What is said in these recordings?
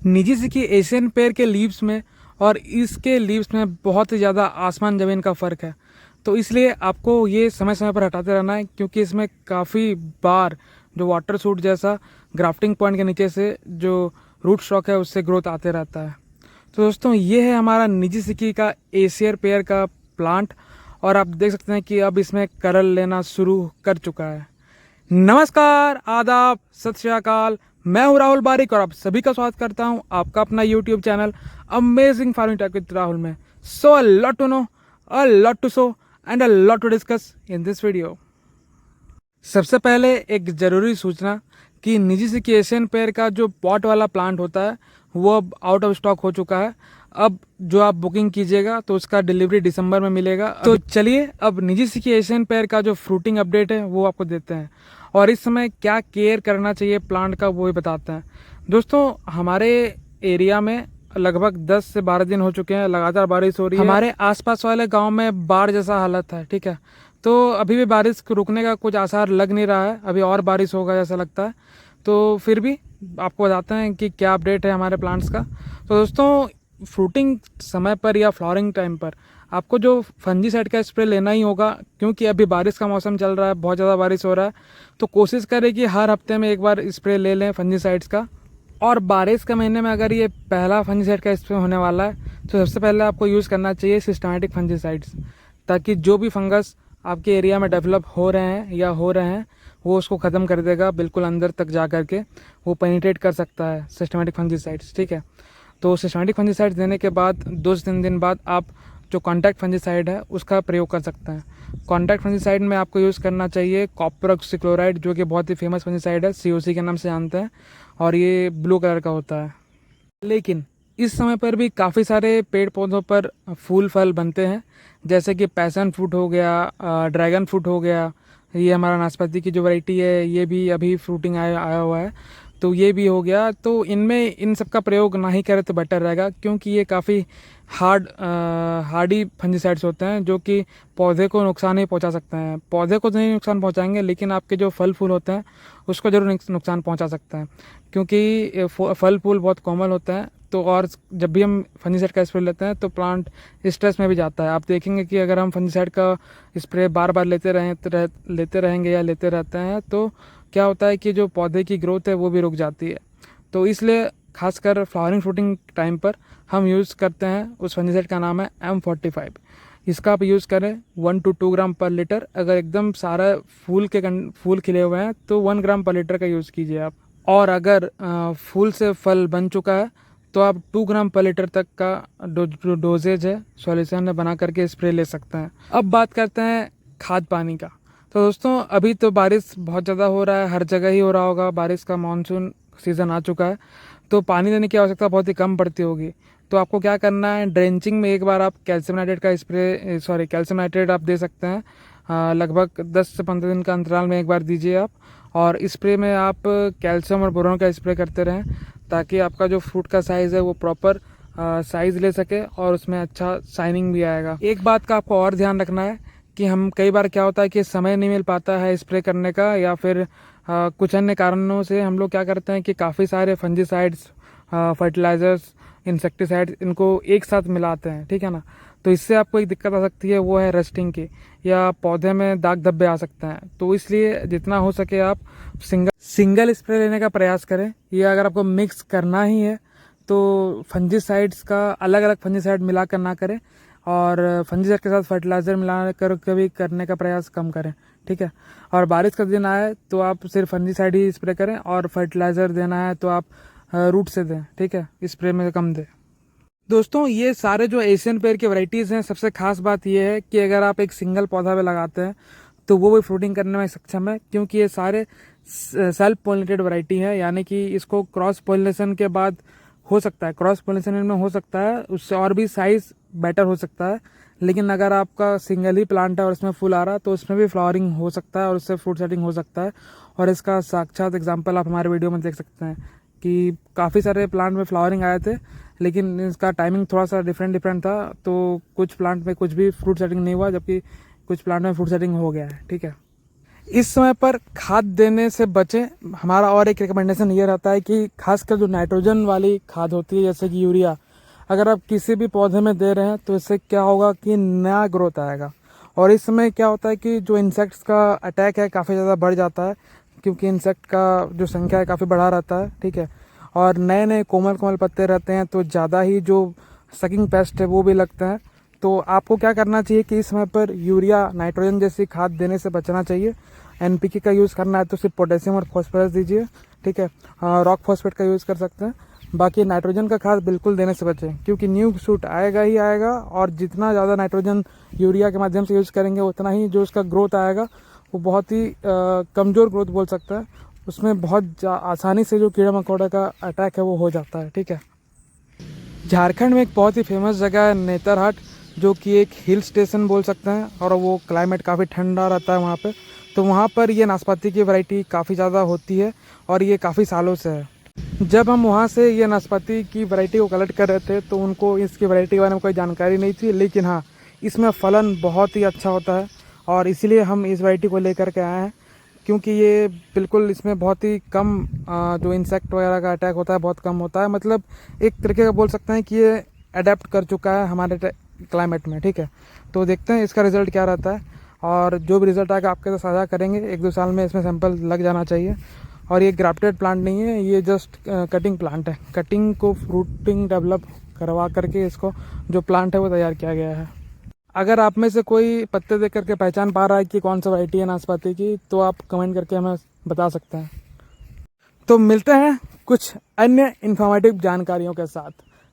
निजी की Asian pair के लीव्स में और इसके लीव्स में बहुत ही ज़्यादा आसमान ज़मीन का फ़र्क है। तो इसलिए आपको ये समय समय पर हटाते रहना है, क्योंकि इसमें काफ़ी बार जो वाटर सूट जैसा ग्राफ्टिंग पॉइंट के नीचे से जो रूट स्टॉक है उससे ग्रोथ आते रहता है। तो दोस्तों ये है हमारा निजी सिकी का एशियर पेयर का प्लांट, और आप देख सकते हैं कि अब इसमें करल लेना शुरू कर चुका है। नमस्कार, आदाब, सत श्री अकाल। मैं हूं राहुल बारिक और आप सभी का स्वागत करता हूं आपका अपना YouTube channel amazing farming tech with Rahul में। So a lot to know, a lot to show and a lot to discuss in this video. सबसे पहले एक ज़रूरी सूचना कि निजी सिकी एशियन पेयर का जो पॉट वाला प्लांट होता है वो अब आउट ऑफ स्टॉक हो चुका है। अब जो आप बुकिंग कीजिएगा तो उसका डिलीवरी दिसंबर में मिलेगा। तो चलिए अब निजी सिकी एशियन पेयर का जो फ्रूटिंग अपडेट है वो आपको देते हैं, और इस समय क्या केयर करना चाहिए प्लांट का वो भी बताते हैं। दोस्तों हमारे एरिया में लगभग 10 से 12 दिन हो चुके हैं, लगातार बारिश हो रही है। हमारे आसपास वाले गांव में बाढ़ जैसा हालत है, ठीक है। तो अभी भी बारिश रुकने का कुछ आसार लग नहीं रहा है, अभी और बारिश होगा जैसा लगता है। तो फिर भी आपको बताते हैं कि क्या अपडेट है हमारे प्लांट्स का। तो दोस्तों फ्रूटिंग समय पर या फ्लावरिंग टाइम पर आपको जो फंजीसाइड का स्प्रे लेना ही होगा, क्योंकि अभी बारिश का मौसम चल रहा है, बहुत ज़्यादा बारिश हो रहा है। तो कोशिश करें कि हर हफ्ते में एक बार स्प्रे ले लें फंजीसाइड्स का। और बारिश के महीने में अगर ये पहला फंजीसाइड का स्प्रे होने वाला है तो सबसे पहले आपको यूज़ करना चाहिए सिस्टमैटिक फंजीसाइड्स, ताकि जो भी फंगस आपके एरिया में डेवलप हो रहे हैं वो उसको ख़त्म कर देगा, बिल्कुल अंदर तक जा कर के वो पेनिट्रेट कर सकता है सिस्टमैटिक फंजीसाइड्स, ठीक है। तो सिस्टमैटिक फंजीसाइड्स देने के बाद 2 से 3 दिन बाद आप जो कॉन्टैक्ट फंजीसाइड है उसका प्रयोग कर सकते हैं। कॉन्टैक्ट फंजीसाइड में आपको यूज़ करना चाहिए कॉपर ऑक्सीक्लोराइड, जो कि बहुत ही फेमस फंजीसाइड है, COC के नाम से जानते हैं, और ये ब्लू कलर का होता है। लेकिन इस समय पर भी काफ़ी सारे पेड़ पौधों पर फूल फल बनते हैं, जैसे कि पैसन फ्रूट हो गया, ड्रैगन फ्रूट हो गया, ये हमारा नाशपाती की जो वैरायटी है ये भी अभी फ्रूटिंग आया हुआ है, तो ये भी हो गया। तो इनमें इन सब का प्रयोग ना ही करें तो बेटर रहेगा, क्योंकि ये काफ़ी हार्डी फंजीसाइड्स होते हैं जो कि पौधे को नुकसान ही पहुंचा सकते हैं। पौधे को तो नहीं नुकसान पहुंचाएंगे, लेकिन आपके जो फल फूल होते हैं उसको ज़रूर नुकसान पहुंचा सकते हैं, क्योंकि फल फूल बहुत कोमल होते हैं। तो और जब भी हम फंजीसाइड का स्प्रे लेते हैं तो प्लांट स्ट्रेस में भी जाता है। आप देखेंगे कि अगर हम फंजीसाइड का स्प्रे बार बार लेते रहते हैं तो क्या होता है कि जो पौधे की ग्रोथ है वो भी रुक जाती है। तो इसलिए खासकर फ्लावरिंग फ्रूटिंग टाइम पर हम यूज़ करते हैं उस फंजीसाइड का नाम है M45। इसका आप यूज़ करें 1 to 2 ग्राम पर लीटर। अगर एकदम सारा फूल खिले हुए हैं तो 1 ग्राम पर लीटर का यूज़ कीजिए आप। और अगर फूल से फल बन चुका है तो आप 2 ग्राम पर लीटर तक का डोजेज है सॉल्यूशन है बना करके स्प्रे ले सकते हैं। अब बात करते हैं खाद पानी का। तो दोस्तों अभी तो बारिश बहुत ज़्यादा हो रहा है, हर जगह ही हो रहा होगा, बारिश का मानसून सीज़न आ चुका है, तो पानी देने की आवश्यकता बहुत ही कम पड़ती होगी। तो आपको क्या करना है, ड्रेंचिंग में एक बार आप कैल्शियम नाइट्रेट आप दे सकते हैं। लगभग 10 से 15 दिन का अंतराल में एक बार दीजिए आप। और स्प्रे में आप कैल्शियम और बोरोन का स्प्रे करते रहें, ताकि आपका जो फ्रूट का साइज़ है वो प्रॉपर साइज़ ले सके और उसमें अच्छा शाइनिंग भी आएगा। एक बात का आपको और ध्यान रखना है कि हम कई बार क्या होता है कि समय नहीं मिल पाता है स्प्रे करने का, या फिर कुछ अन्य कारणों से हम लोग क्या करते हैं कि काफ़ी सारे फंजीसाइड्स, फर्टिलाइजर्स, इंसेक्टिसाइड्स इनको एक साथ मिलाते हैं, ठीक है ना। तो इससे आपको एक दिक्कत आ सकती है, वो है रस्टिंग की, या पौधे में दाग धब्बे आ सकते हैं। तो इसलिए जितना हो सके आप सिंगल स्प्रे लेने का प्रयास करें, या अगर आपको मिक्स करना ही है तो फंजीसाइड्स का अलग अलग फंजीसाइड मिला कर ना करें, और फंजीसाइड के साथ फर्टिलाइज़र मिला कर कभी करने का प्रयास कम करें, ठीक है। और बारिश का दिन आए तो आप सिर्फ फंजीसाइड ही स्प्रे करें, और फर्टिलाइज़र देना है तो आप रूट से दें, ठीक है, स्प्रे में कम दें। दोस्तों ये सारे जो एशियन पेयर की वैरायटीज़ हैं, सबसे खास बात यह है कि अगर आप एक सिंगल पौधा पे लगाते हैं तो वो भी फ्रूटिंग करने में सक्षम है, क्योंकि ये सारे सेल्फ पॉलिनेटेड वैरायटी है, यानी कि इसको क्रॉस पॉलिनेशन के बाद हो सकता है, क्रॉस पॉलिनेशन इनमें हो सकता है, उससे और भी साइज बेटर हो सकता है। लेकिन अगर आपका सिंगल ही प्लांट है और इसमें फूल आ रहा है तो उसमें भी फ्लावरिंग हो सकता है और उससे फ्रूट सेटिंग हो सकता है। और इसका साक्षात एग्जाम्पल आप हमारे वीडियो में देख सकते हैं कि काफ़ी सारे प्लांट में फ्लावरिंग आए थे, लेकिन इसका टाइमिंग थोड़ा सा डिफरेंट था। तो कुछ प्लांट में कुछ भी फ्रूट सेटिंग नहीं हुआ, जबकि कुछ प्लांट में फ्रूट सेटिंग हो गया है, ठीक है। इस समय पर खाद देने से बचें। हमारा और एक रिकमेंडेशन ये रहता है कि खासकर जो नाइट्रोजन वाली खाद होती है जैसे कि यूरिया, अगर आप किसी भी पौधे में दे रहे हैं तो इससे क्या होगा कि नया ग्रोथ आएगा। और इस समय क्या होता है कि जो इंसेक्ट्स का अटैक है काफ़ी ज़्यादा बढ़ जाता है, क्योंकि इंसेक्ट का जो संख्या है काफ़ी बढ़ा रहता है, ठीक है। और नए नए कोमल कोमल पत्ते रहते हैं तो ज़्यादा ही जो सकिंग पेस्ट है वो भी लगते हैं। तो आपको क्या करना चाहिए कि इस समय पर यूरिया नाइट्रोजन जैसी खाद देने से बचना चाहिए। एनपीके का यूज़ करना है तो सिर्फ पोटेशियम और फॉस्फोरस दीजिए, ठीक है। रॉक फॉस्फेट का यूज़ कर सकते हैं। बाकी नाइट्रोजन का खाद बिल्कुल देने से बचें, क्योंकि न्यू शूट आएगा ही आएगा, और जितना ज़्यादा नाइट्रोजन यूरिया के माध्यम से यूज़ करेंगे उतना ही जो उसका ग्रोथ आएगा वो बहुत ही कमज़ोर ग्रोथ बोल सकता है। उसमें बहुत आसानी से जो कीड़ा मकोड़ा का अटैक है वो हो जाता है, ठीक है। झारखंड में एक बहुत ही फेमस जगह है नेतरहाट, जो कि एक हिल स्टेशन बोल सकते हैं, और वो क्लाइमेट काफ़ी ठंडा रहता है वहाँ पे। तो वहाँ पर ये नाशपाती की वैरायटी काफ़ी ज़्यादा होती है और ये काफ़ी सालों से है। जब हम वहाँ से ये नाशपाती की वैरायटी को कलेक्ट कर रहे थे तो उनको इसकी वैरायटी के बारे में कोई जानकारी नहीं थी, लेकिन हाँ, इसमें फलन बहुत ही अच्छा होता है और इसीलिए हम इस वैरायटी को लेकर के आए हैं, क्योंकि ये बिल्कुल इसमें बहुत ही कम जो इंसेक्ट वगैरह का अटैक होता है बहुत कम होता है। मतलब एक तरीके का बोल सकते हैं कि ये अडेप्ट कर चुका है हमारे क्लाइमेट में, ठीक है। तो देखते हैं इसका रिज़ल्ट क्या रहता है, और जो भी रिज़ल्ट आएगा आपके साथ साझा करेंगे। 1-2 साल में इसमें सैंपल लग जाना चाहिए। और ये ग्राफ्टेड प्लांट नहीं है, ये जस्ट कटिंग प्लांट है। कटिंग को फ्रूटिंग डेवलप करवा करके इसको जो प्लांट है वो तैयार किया गया है। अगर आप में से कोई पत्ते देख करके पहचान पा रहा है कि कौन सा वैरायटी है नाशपाती की, तो आप कमेंट करके हमें बता सकते हैं। तो मिलते हैं कुछ अन्य इन्फॉर्मेटिव जानकारियों के साथ।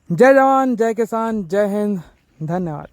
जय जवान, जय किसान, जय हिंद, धन्यवाद।